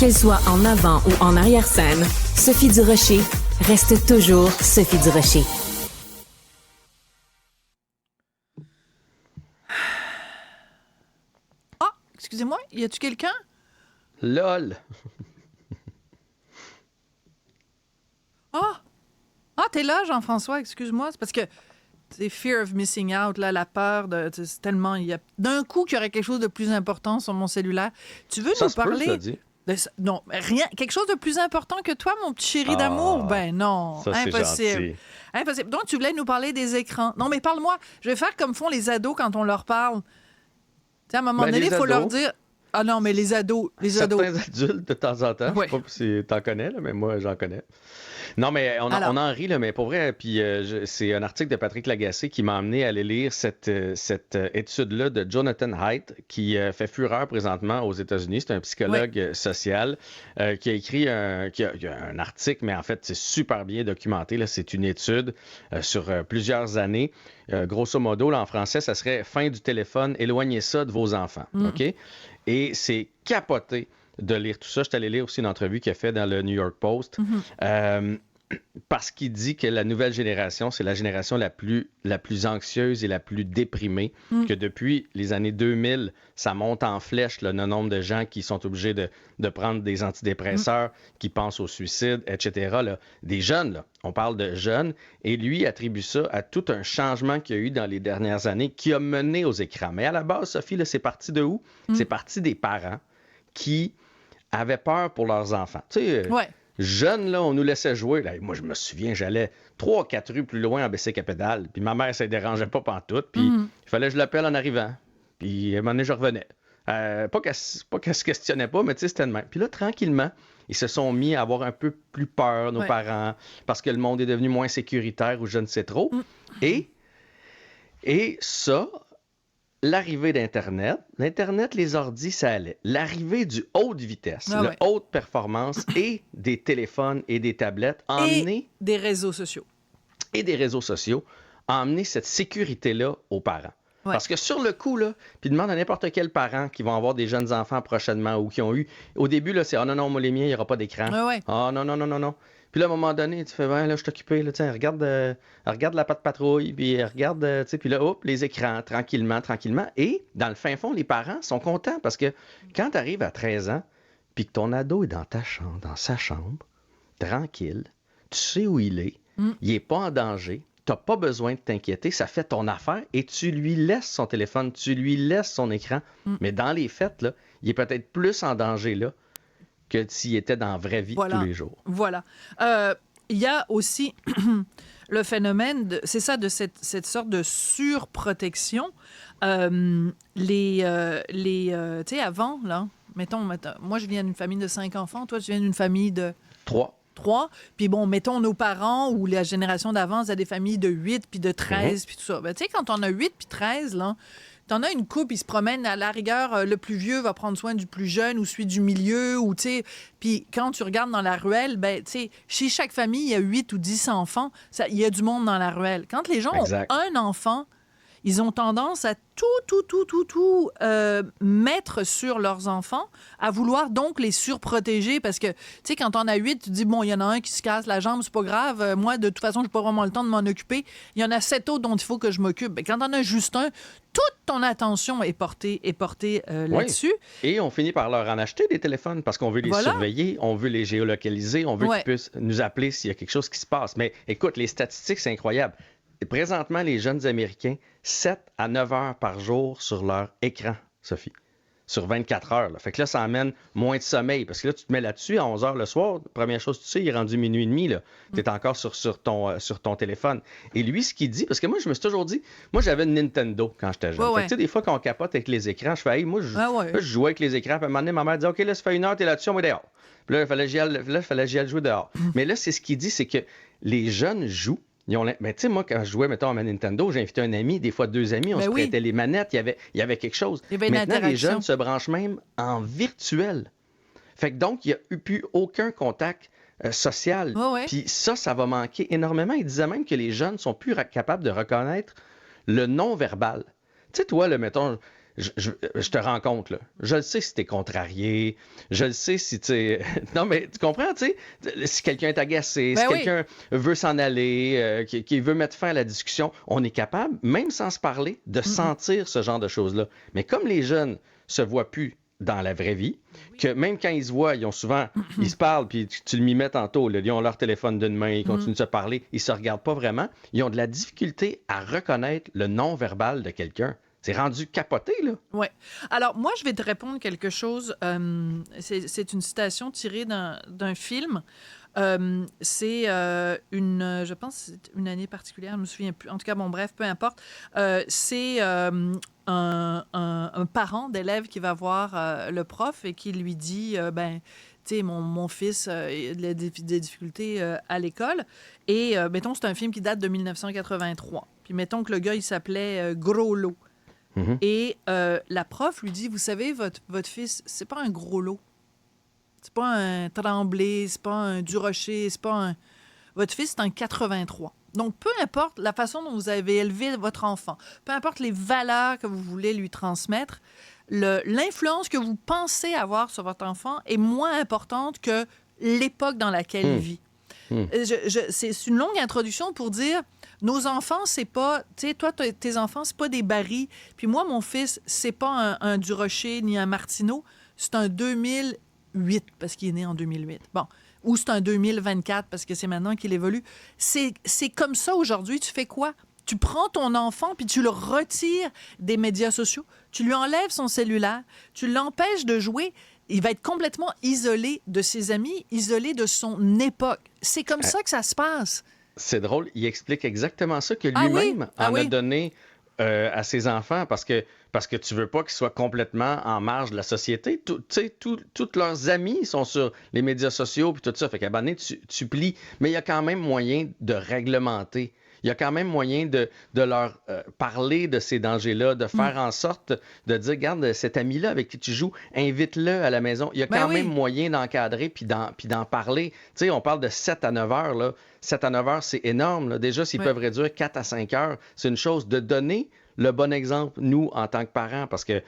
Qu'elle soit en avant ou en arrière-scène, Sophie Durocher reste toujours Sophie Durocher. Ah, excusez-moi, y a-tu quelqu'un? LOL! Ah! Ah, t'es là, Jean-François, excuse-moi. C'est parce que c'est fear of missing out, là, la peur de. C'est tellement. Il y a d'un coup qu'il y aurait quelque chose de plus important sur mon cellulaire. Tu veux Ça nous se peut, parler. cela dit. Non, rien. Quelque chose de plus important que toi, mon petit chéri d'amour? Ben non, ça, c'est impossible. gentil. Impossible. Donc, tu voulais nous parler des écrans. Non, mais parle-moi. Je vais faire comme font les ados quand on leur parle. Tu sais, à un moment Ben, donné, il les faut leur ados. dire. Ah non, mais les ados. Certains adultes, de temps en temps, Ouais. je sais pas si t'en connais, là, mais moi, j'en connais. Non, mais on en rit, là, mais pour vrai, puis c'est un article de Patrick Lagacé qui m'a amené à aller lire cette étude-là de Jonathan Haidt, qui fait fureur présentement aux États-Unis. C'est un psychologue social qui a écrit qui a un article, mais en fait, c'est super bien documenté. Là. C'est une étude sur plusieurs années. Grosso modo, là, en français, ça serait « Fin du téléphone, éloignez ça de vos enfants ». OK? Et c'est capoté de lire tout ça. Je suis allé lire aussi une entrevue qu'il a fait dans le New York Post. Parce qu'il dit que la nouvelle génération, c'est la génération la plus anxieuse et la plus déprimée, que depuis les années 2000, ça monte en flèche, là, le nombre de gens qui sont obligés de prendre des antidépresseurs, qui pensent au suicide, etc. Là. Des jeunes, là. On parle de jeunes, et lui attribue ça à tout un changement qu'il y a eu dans les dernières années qui a mené aux écrans. Mais à la base, Sophie, là, c'est parti de où? C'est parti des parents qui avaient peur pour leurs enfants. Tu sais, jeunes, là, on nous laissait jouer. Là, moi, je me souviens, j'allais 3-4 rues plus loin en bicycle à pédale. Puis ma mère, ça ne dérangeait pas pantoute. Puis il fallait que je l'appelle en arrivant. Puis à un moment donné, je revenais. Pas qu'elle se questionnait pas, mais tu sais, c'était de même. Puis là, tranquillement, ils se sont mis à avoir un peu plus peur, nos parents, parce que le monde est devenu moins sécuritaire ou je ne sais trop. Et ça... L'arrivée d'Internet, l'Internet, les ordis, ça allait. L'arrivée du haute vitesse, haute performance et des téléphones et des tablettes a emmené... des réseaux sociaux. Et des réseaux sociaux a emmené cette sécurité-là aux parents. Ouais. Parce que sur le coup, là, puis demande à n'importe quel parent qui vont avoir des jeunes enfants prochainement ou qui ont eu... Au début, là, c'est « Ah non, non, moi, les miens, il n'y aura pas d'écran. Ah non, non, non, non, non. » Puis là, à un moment donné, tu fais, ouais, là, je suis occupé, là, regarde la patte patrouille, puis regarde, tu sais, puis là, hop, les écrans, tranquillement. Et, dans le fin fond, les parents sont contents parce que quand tu arrives à 13 ans, puis que ton ado est dans sa chambre, tranquille, tu sais où il est, il n'est pas en danger, tu n'as pas besoin de t'inquiéter, ça fait ton affaire et tu lui laisses son téléphone, tu lui laisses son écran. Mais dans les faits, là, il est peut-être plus en danger, là, que s'il était dans la vraie vie tous les jours. Voilà. Il y a aussi le phénomène, de cette sorte de surprotection. Tu sais, avant, là, mettons, moi, je viens d'une famille de 5 enfants, toi, tu viens d'une famille de... 3. Puis bon, mettons nos parents ou la génération d'avant, ils a des familles de 8 puis de 13 puis tout ça. Ben, tu sais, quand on a 8 puis 13, là, t'en as une couple, ils se promènent, à la rigueur, le plus vieux va prendre soin du plus jeune ou celui du milieu, ou tu sais, puis quand tu regardes dans la ruelle, ben, tu sais, chez chaque famille, il y a 8 ou 10 enfants, il y a du monde dans la ruelle. Quand les gens ont un enfant, ils ont tendance à tout mettre sur leurs enfants, à vouloir donc les surprotéger parce que, tu sais, quand on a 8, tu dis, bon, il y en a un qui se casse la jambe, c'est pas grave. Moi, de toute façon, j'ai pas vraiment le temps de m'en occuper. Il y en a 7 autres dont il faut que je m'occupe. Ben, quand on a juste un, toute ton attention est portée là-dessus. Et on finit par leur en acheter des téléphones parce qu'on veut les surveiller, on veut les géolocaliser, on veut qu'ils puissent nous appeler s'il y a quelque chose qui se passe. Mais écoute, les statistiques, c'est incroyable. Présentement, les jeunes Américains, 7 à 9 heures par jour sur leur écran, Sophie, sur 24 heures. Là. Fait que là, ça amène moins de sommeil. Parce que là, tu te mets là-dessus à 11 heures le soir. Première chose, tu sais, il est rendu minuit et demi. Tu es encore sur ton téléphone. Et lui, ce qu'il dit, parce que moi, je me suis toujours dit, moi, j'avais une Nintendo quand j'étais jeune. Fait que, tu sais, des fois, quand on capote avec les écrans, je fais, hey, moi, je jouais avec les écrans. Puis à un moment donné, ma mère dit, OK, là, ça fait 1 heure, t'es là-dessus, on va dehors. Puis là, il fallait que j'y aille jouer dehors. Mais là, c'est ce qu'il dit, c'est que les jeunes jouent. Mais tu sais, moi, quand je jouais, mettons, à ma Nintendo, j'invitais un ami, des fois 2 amis, on se prêtait les manettes, il y avait quelque chose. Maintenant, les jeunes se branchent même en virtuel. Fait que donc, il n'y a eu plus aucun contact social. Puis ça va manquer énormément. Il disait même que les jeunes sont plus capables de reconnaître le non-verbal. Tu sais, toi, mettons, je te rencontre, là. Je le sais si t'es contrarié, je le sais si tu non, mais tu comprends, tu sais, si quelqu'un est agacé, si quelqu'un veut s'en aller, qui veut mettre fin à la discussion, on est capable, même sans se parler, de sentir ce genre de choses-là. Mais comme les jeunes se voient plus dans la vraie vie, que même quand ils se voient, ils se parlent, puis tu le mimais tantôt, là, ils ont leur téléphone d'une main, ils continuent de se parler, ils se regardent pas vraiment, ils ont de la difficulté à reconnaître le non-verbal de quelqu'un. C'est rendu capoté, là. Oui. Alors, moi, je vais te répondre quelque chose. C'est une citation tirée d'un film. C'est je pense que c'est une année particulière, je me souviens plus. En tout cas, bon, bref, peu importe. C'est un parent d'élève qui va voir le prof et qui lui dit, tu sais, mon fils a des difficultés à l'école. Et mettons, c'est un film qui date de 1983. Puis mettons que le gars, il s'appelait Gros Lot. Mm-hmm. Et la prof lui dit, vous savez, votre fils, c'est pas un gros lot. C'est pas un Tremblay, c'est pas un Durocher, c'est pas un... Votre fils, c'est un 83. Donc, peu importe la façon dont vous avez élevé votre enfant, peu importe les valeurs que vous voulez lui transmettre, l'influence que vous pensez avoir sur votre enfant est moins importante que l'époque dans laquelle il vit. C'est une longue introduction pour dire, nos enfants, c'est pas... Tu sais, toi, tes enfants, c'est pas des Barry. Puis moi, mon fils, c'est pas un Durocher ni un Martineau. C'est un 2008, parce qu'il est né en 2008. Bon. Ou c'est un 2024, parce que c'est maintenant qu'il évolue. C'est comme ça aujourd'hui. Tu fais quoi? Tu prends ton enfant, puis tu le retires des médias sociaux. Tu lui enlèves son cellulaire. Tu l'empêches de jouer. Il va être complètement isolé de ses amis, isolé de son époque. C'est comme ça que ça se passe. C'est drôle. Il explique exactement ça, que lui-même a donné à ses enfants, parce que tu veux pas qu'ils soient complètement en marge de la société. Tous leurs amis sont sur les médias sociaux, puis tout ça. Fait qu'à un moment donné, tu plies. Mais il y a quand même moyen de réglementer. Il y a quand même moyen de leur parler de ces dangers-là, de faire en sorte de dire, regarde, cet ami-là avec qui tu joues, invite-le à la maison. Il y a quand même moyen d'encadrer puis d'en parler. Tu sais, on parle de 7 à 9 heures, là. 7 à 9 heures, c'est énorme, là. Déjà, s'ils peuvent réduire 4 à 5 heures, c'est une chose. De donner le bon exemple, nous, en tant que parents, parce que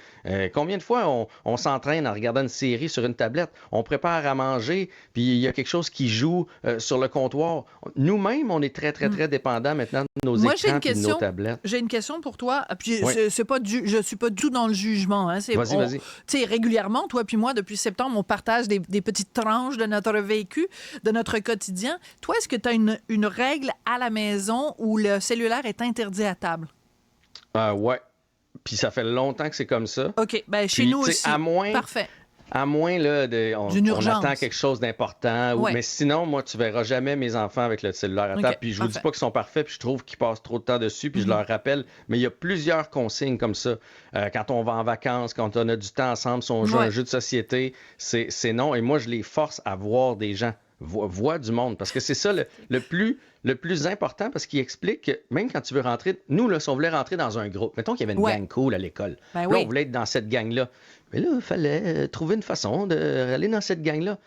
combien de fois on s'entraîne en regardant une série sur une tablette, on prépare à manger, puis il y a quelque chose qui joue sur le comptoir. Nous-mêmes, on est très, très, très dépendants maintenant de nos écrans et de nos tablettes. J'ai une question pour toi. Puis je suis pas du tout dans le jugement. Hein. Vas-y. Tu sais, régulièrement, toi puis moi, depuis septembre, on partage des petites tranches de notre vécu, de notre quotidien. Toi, est-ce que tu as une règle à la maison où le cellulaire est interdit à table? Ouais. Puis ça fait longtemps que c'est comme ça. OK. Ben chez nous aussi. Parfait. À moins, là, on attend quelque chose d'important. Mais sinon, moi, tu verras jamais mes enfants avec le cellulaire à table. Puis je vous dis pas qu'ils sont parfaits, puis je trouve qu'ils passent trop de temps dessus, puis je leur rappelle. Mais il y a plusieurs consignes comme ça. Quand on va en vacances, quand on a du temps ensemble, si on joue un jeu de société, c'est non. Et moi, je les force à voir des gens. Voix du monde, parce que c'est ça le plus important, parce qu'il explique que même quand tu veux rentrer, nous, là, si on voulait rentrer dans un groupe, mettons qu'il y avait une gang cool à l'école, là, on voulait être dans cette gang-là, mais là, il fallait trouver une façon d'aller dans cette gang-là.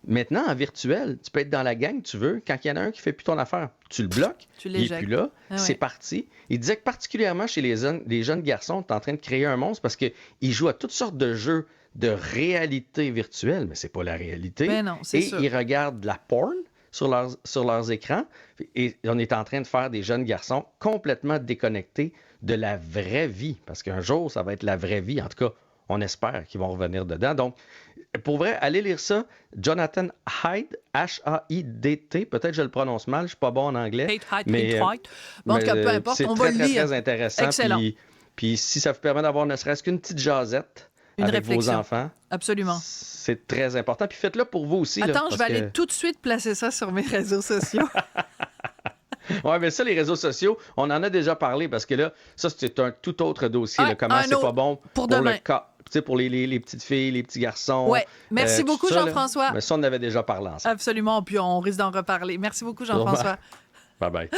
Maintenant, en virtuel, tu peux être dans la gang que tu veux, quand il y en a un qui ne fait plus ton affaire, tu le bloques, il n'est plus là, c'est parti. Il disait que particulièrement chez les jeunes garçons, tu es en train de créer un monstre, parce qu'ils jouent à toutes sortes de jeux de réalité virtuelle, mais c'est pas la réalité. Ben non, c'est sûr. Ils regardent de la porn sur leurs écrans, et on est en train de faire des jeunes garçons complètement déconnectés de la vraie vie, parce qu'un jour, ça va être la vraie vie. En tout cas, on espère qu'ils vont revenir dedans. Donc, pour vrai, allez lire ça. Jonathan Haidt, H-A-I-D-T. Peut-être que je le prononce mal, je suis pas bon en anglais. Mais peu importe, on va le lire. C'est très, très intéressant. Excellent. Puis si ça vous permet d'avoir ne serait-ce qu'une petite jasette, avec vos enfants. Absolument. C'est très important. Puis faites-le pour vous aussi. Attends, je vais aller tout de suite placer ça sur mes réseaux sociaux. Oui, mais ça, les réseaux sociaux, on en a déjà parlé, parce que là, ça, c'est un tout autre dossier. Comment c'est pas bon pour demain. Le cas. Tu sais, pour les petites filles, les petits garçons. Oui. Merci beaucoup, Jean-François. Mais ça, on avait déjà parlé ensemble. Absolument. Puis on risque d'en reparler. Merci beaucoup, Jean-François. Bye-bye.